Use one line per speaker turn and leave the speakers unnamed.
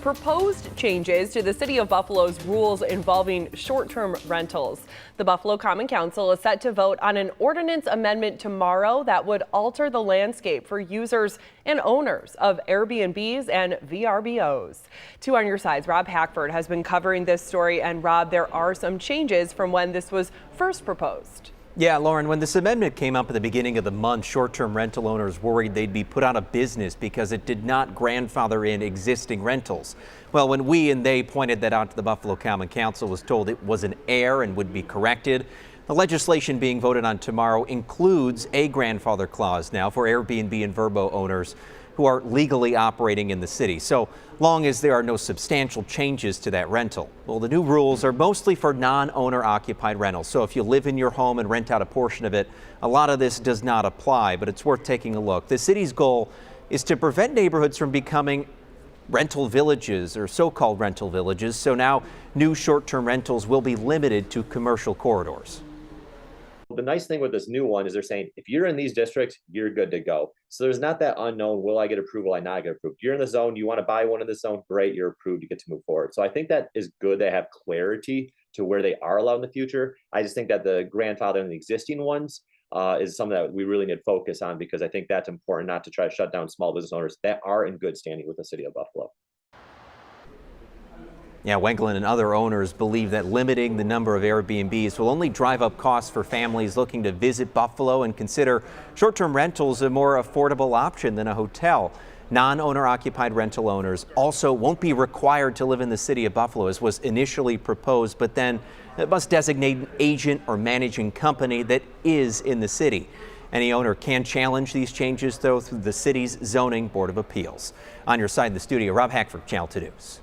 Proposed changes to the City of Buffalo's rules involving short-term rentals. The Buffalo Common Council is set to vote on an ordinance amendment tomorrow that would alter the landscape for users and owners of Airbnbs and VRBOs. 2 on Your Side's Rob Hackford has been covering this story. And Rob, there are some changes from when this was first proposed.
Yeah, Lauren, when this amendment came up at the beginning of the month, short-term rental owners worried they'd be put out of business because it did not grandfather in existing rentals. Well, when we and they pointed that out to the Buffalo Common Council, was told it was an error and would be corrected. The legislation being voted on tomorrow includes a grandfather clause now for Airbnb and VRBO owners who are legally operating in the city, so long as there are no substantial changes to that rental. Well, the new rules are mostly for non-owner occupied rentals, so if you live in your home and rent out a portion of it, a lot of this does not apply, but it's worth taking a look. The city's goal is to prevent neighborhoods from becoming rental villages or so-called rental villages, so now new short-term rentals will be limited to commercial corridors.
The nice thing with this new one is they're saying, if you're in these districts, you're good to go. So there's not that unknown, will I get approval, will I not get approved? You're in the zone, you want to buy one in the zone, great, you're approved, you get to move forward. So I think that is good. They have clarity to where they are allowed in the future. I just think that the grandfather and the existing ones is something that we really need to focus on, because I think that's important, not to try to shut down small business owners that are in good standing with the city of Buffalo.
Yeah, Wengland and other owners believe that limiting the number of Airbnbs will only drive up costs for families looking to visit Buffalo and consider short-term rentals a more affordable option than a hotel. Non-owner occupied rental owners also won't be required to live in the city of Buffalo as was initially proposed, but then it must designate an agent or managing company that is in the city. Any owner can challenge these changes, though, through the city's Zoning Board of Appeals. On Your Side in the studio, Rob Hackford, Channel 2 News.